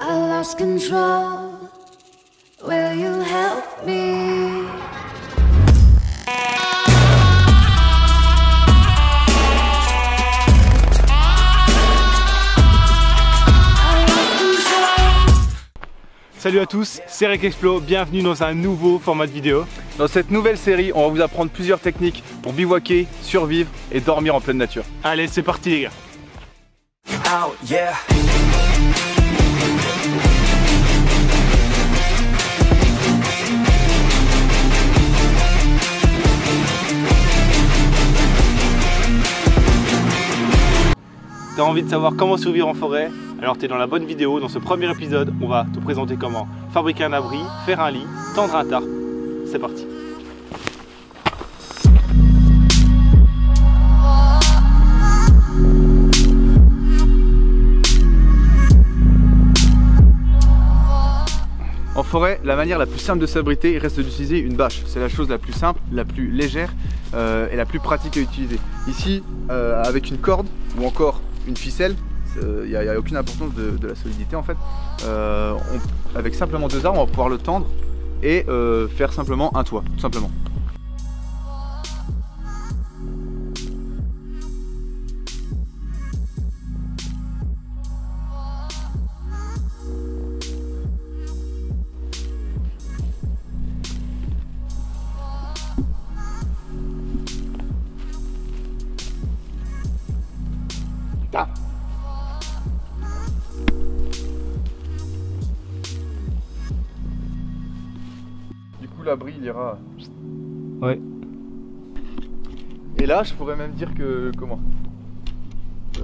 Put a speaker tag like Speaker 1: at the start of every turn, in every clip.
Speaker 1: I lost control. Will you help me?
Speaker 2: Salut à tous, c'est RecExplo, bienvenue dans un nouveau format de vidéo.
Speaker 3: Dans cette nouvelle série, on va vous apprendre plusieurs techniques pour bivouaquer, survivre et dormir en pleine nature.
Speaker 2: Allez, c'est parti les gars.
Speaker 4: Oh, yeah.
Speaker 2: T'as envie de savoir comment survivre en forêt? Alors t'es dans la bonne vidéo. Dans ce premier épisode, on va te présenter comment fabriquer un abri, faire un lit, tendre un tarp. C'est parti.
Speaker 3: En forêt, la manière la plus simple de s'abriter reste d'utiliser une bâche. C'est la chose la plus simple, la plus légère et la plus pratique à utiliser. Ici, avec une corde ou encore une ficelle, il n'y a aucune importance de la solidité en fait. Avec simplement deux arbres, on va pouvoir le tendre et faire simplement un toit, tout simplement. Ah. Du coup l'abri il ira.
Speaker 2: Ouais.
Speaker 3: Et là je pourrais même dire que comment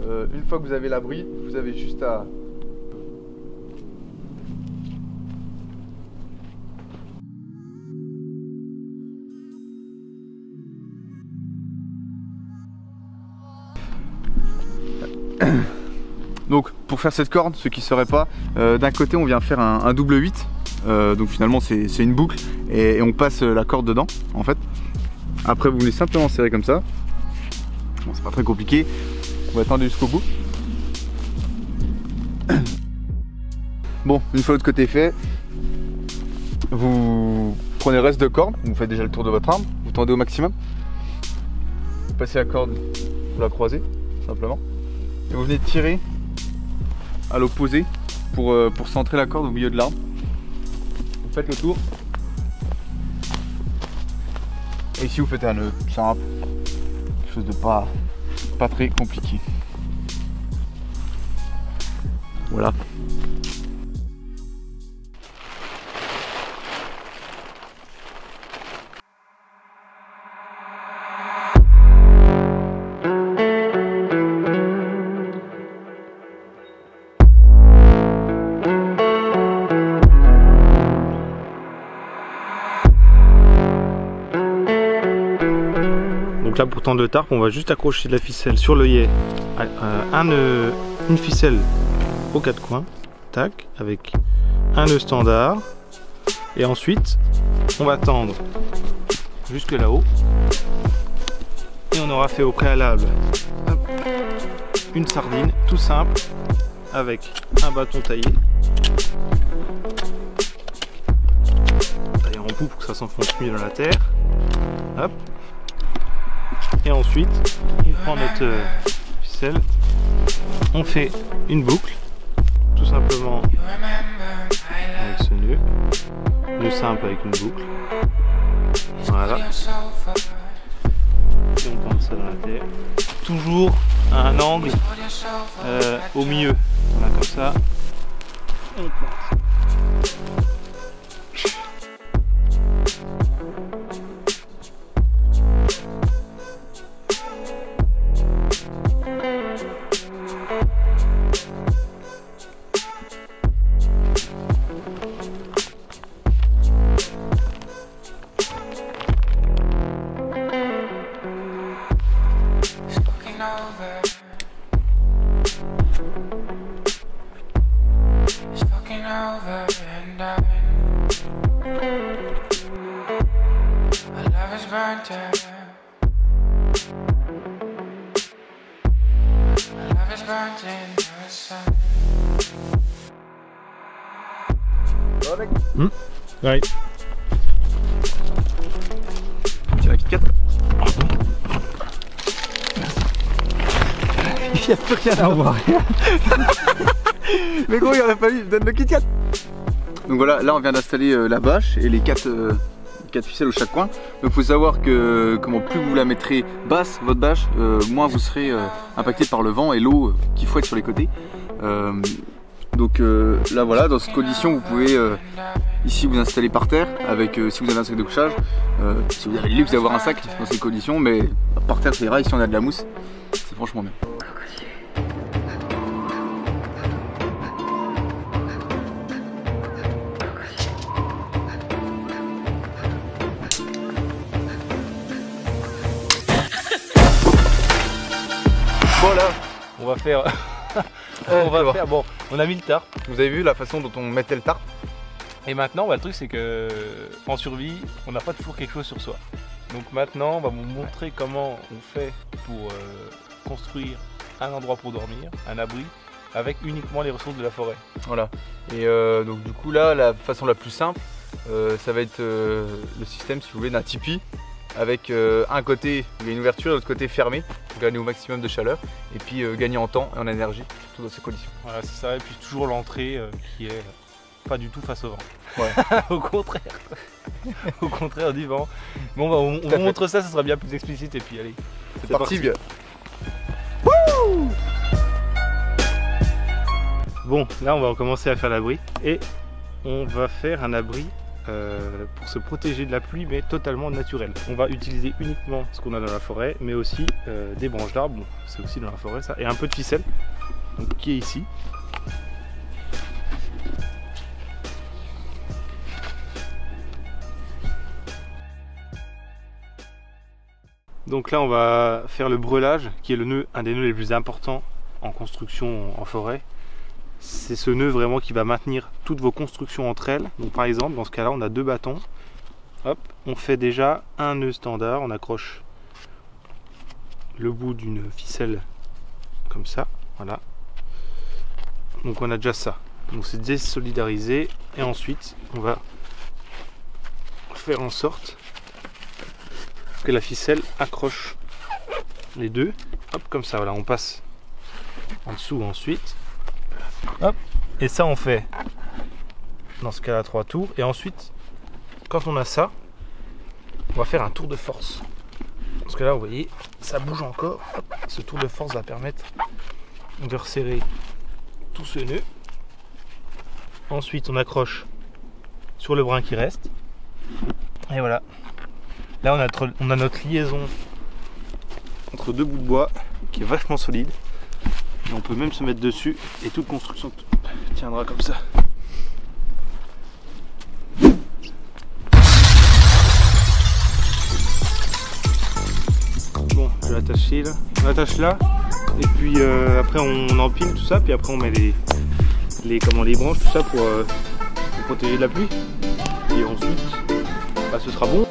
Speaker 3: une fois que vous avez l'abri, vous avez juste à donc pour faire cette corde, ceux qui ne sauraient pas, d'un côté on vient faire un double 8, donc finalement c'est une boucle et on passe la corde dedans en fait. Après vous venez simplement serrer comme ça, bon, c'est pas très compliqué, on va attendre jusqu'au bout. Bon, une fois l'autre côté fait, vous prenez le reste de corde, vous faites déjà le tour de votre arme, vous tendez au maximum, vous passez la corde, vous la croisez simplement et vous venez tirer à l'opposé pour centrer la corde au milieu de l'arbre. Vous faites le tour. Et ici vous faites un nœud simple, quelque chose de pas très compliqué. Voilà.
Speaker 2: Donc là pour tendre le tarp, on va juste accrocher de la ficelle sur l'œillet, une ficelle aux quatre coins, tac, avec un nœud standard. Et ensuite on va tendre jusque là-haut. Et on aura fait au préalable une sardine tout simple avec un bâton taillé. Taillé en bout pour que ça s'enfonce mieux dans la terre. Hop. Et ensuite, on prend notre ficelle, on fait une boucle, tout simplement avec ce nœud simple avec une boucle. Voilà. Et on tend ça dans la terre. Toujours à un angle au milieu. Voilà, comme ça. On plante.
Speaker 5: burnt out. Love is burnt in the sun.
Speaker 3: mec.
Speaker 2: Ouais.
Speaker 3: Tiens, un Kit Kat. Il n'y a plus rien à voir. Mais gros, il aurait fallu, donne le Kit Kat. Donc voilà, là on vient d'installer la bâche et les 4 ficelles au chaque coin. Donc il faut savoir que plus vous la mettrez basse, votre bâche, moins vous serez impacté par le vent et l'eau qui fouette sur les côtés. Donc là voilà, dans cette condition vous pouvez ici vous installer par terre avec si vous avez un sac de couchage, si vous avez le luxe d'avoir un sac dans ces conditions, mais par terre ça ira, ici on a de la mousse, c'est franchement bien. Voilà,
Speaker 2: On va faire. Bon, on a mis le tarp.
Speaker 3: vous avez vu la façon dont on mettait le tarp.
Speaker 2: Et maintenant, le truc, c'est que en survie, on n'a pas toujours quelque chose sur soi. Donc maintenant, on va vous montrer comment on fait pour construire un endroit pour dormir, un abri, avec uniquement les ressources de la forêt.
Speaker 3: Voilà. Et donc du coup là, la façon la plus simple, ça va être le système, si vous voulez, d'un tipi. Avec un côté où il y a une ouverture et l'autre côté fermé pour gagner au maximum de chaleur et puis gagner en temps et en énergie, surtout dans ces conditions.
Speaker 2: Voilà, c'est ça. Et puis toujours l'entrée qui est pas du tout face au vent.
Speaker 3: Ouais.
Speaker 2: Au contraire. Au contraire du vent. Bon, on vous montre ça sera bien plus explicite. Et puis allez,
Speaker 3: C'est parti.
Speaker 2: Bon, là on va commencer à faire l'abri. Et on va faire un abri pour se protéger de la pluie, mais totalement naturel. On va utiliser uniquement ce qu'on a dans la forêt, mais aussi des branches d'arbres, bon, c'est aussi dans la forêt ça, et un peu de ficelle, donc, qui est ici. Donc là on va faire le breulage, qui est le nœud, un des nœuds les plus importants en construction en forêt. C'est ce nœud vraiment qui va maintenir toutes vos constructions entre elles. Donc par exemple, dans ce cas-là, on a 2 bâtons. Hop, on fait déjà un nœud standard. On accroche le bout d'une ficelle comme ça. Voilà. Donc on a déjà ça. Donc c'est désolidarisé. Et ensuite, on va faire en sorte que la ficelle accroche les deux. Hop, comme ça. Voilà, on passe en dessous ensuite. Hop. Et ça on fait dans ce cas là 3 tours et ensuite quand on a ça on va faire un tour de force parce que là vous voyez ça bouge encore. Hop. Ce tour de force va permettre de resserrer tout ce nœud. Ensuite on accroche sur le brin qui reste et voilà, là on a notre liaison entre 2 bouts de bois qui est vachement solide. Et on peut même se mettre dessus et toute construction tiendra comme ça. Bon, je vais l'attacher là. On l'attache là. Et puis après on empile tout ça. Puis après on met les branches, tout ça pour protéger de la pluie. Et ensuite, bah, ce sera bon.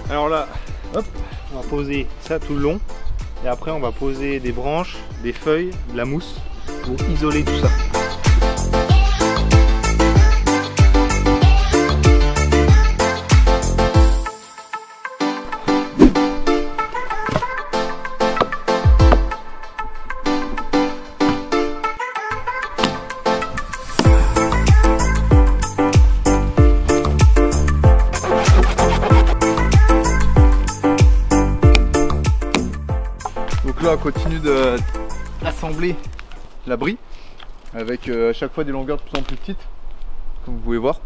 Speaker 2: Alors là, hop, on va poser ça tout le long et après on va poser des branches, des feuilles, de la mousse pour isoler tout ça.
Speaker 3: Donc là on continue d'assembler l'abri avec à chaque fois des longueurs de plus en plus petites, comme vous pouvez voir.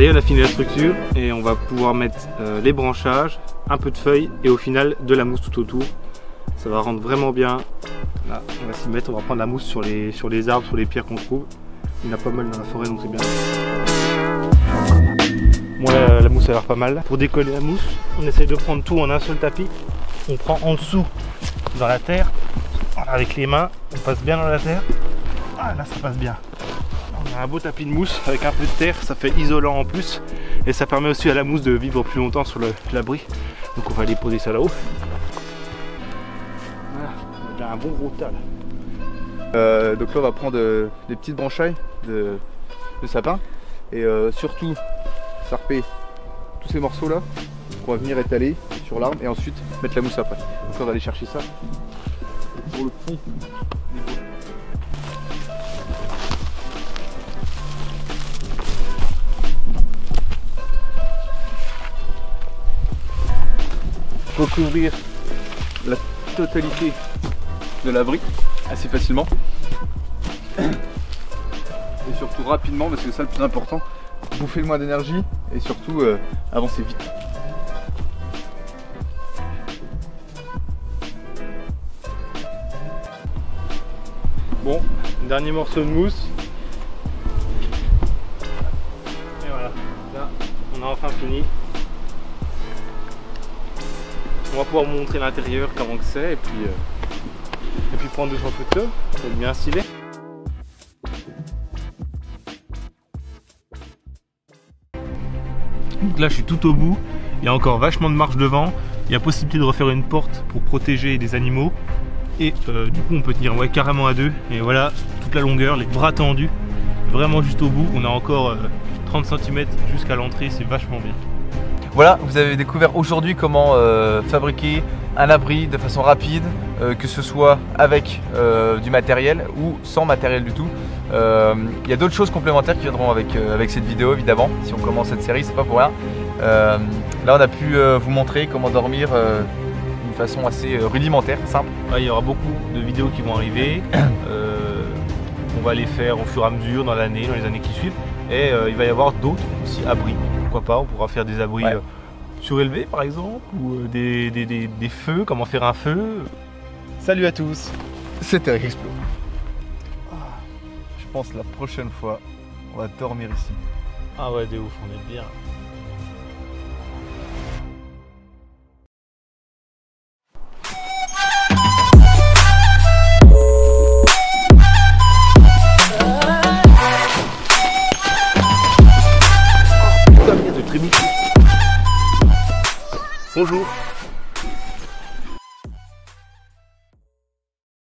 Speaker 2: Et on a fini la structure et on va pouvoir mettre les branchages, un peu de feuilles et au final de la mousse tout autour. Ça va rendre vraiment bien. Là, on va s'y mettre, on va prendre la mousse sur les arbres, sur les pierres qu'on trouve. Il y en a pas mal dans la forêt, donc c'est bien. Bon, la mousse a l'air pas mal. Pour décoller la mousse, on essaye de prendre tout en un seul tapis. On prend en dessous, dans la terre. Voilà, avec les mains, on passe bien dans la terre. Ah, là, ça passe bien. On a un beau tapis de mousse avec un peu de terre, ça fait isolant en plus. Et ça permet aussi à la mousse de vivre plus longtemps sur l'abri. Donc on va aller poser ça là-haut. Voilà, on a un bon gros tas là.
Speaker 3: Donc là on va prendre des petites branchailles de sapin et surtout sarper tous ces morceaux là qu'on va venir étaler sur l'arbre et ensuite mettre la mousse après. Donc là on va aller chercher ça. Et pour le fond, recouvrir la totalité de l'abri assez facilement et surtout rapidement parce que c'est ça le plus important, bouffer le moins d'énergie et surtout avancer vite.
Speaker 2: Bon, dernier morceau de mousse. Et voilà, là on a enfin fini. On va pouvoir vous montrer l'intérieur, comment que c'est, et puis prendre 200 photos, ça va être bien stylé. Donc là je suis tout au bout, il y a encore vachement de marche devant, il y a possibilité de refaire une porte pour protéger les animaux, et du coup on peut tenir carrément à deux, et voilà toute la longueur, les bras tendus, vraiment juste au bout, on a encore 30 cm jusqu'à l'entrée, c'est vachement bien.
Speaker 3: Voilà, vous avez découvert aujourd'hui comment fabriquer un abri de façon rapide, que ce soit avec du matériel ou sans matériel du tout. Il y a d'autres choses complémentaires qui viendront avec cette vidéo évidemment. Si on commence cette série, c'est pas pour rien. Là on a pu vous montrer comment dormir d'une façon assez rudimentaire, simple.
Speaker 2: Ouais, il y aura beaucoup de vidéos qui vont arriver. On va les faire au fur et à mesure dans l'année, dans les années qui suivent. Et il va y avoir d'autres aussi abris. Pourquoi pas, on pourra faire des abris surélevés par exemple, ou des feux, comment faire un feu. Salut à tous,
Speaker 3: c'était Eric Explo. Je pense la prochaine fois, on va dormir ici.
Speaker 2: Ah ouais, de ouf, on est bien. Bonjour.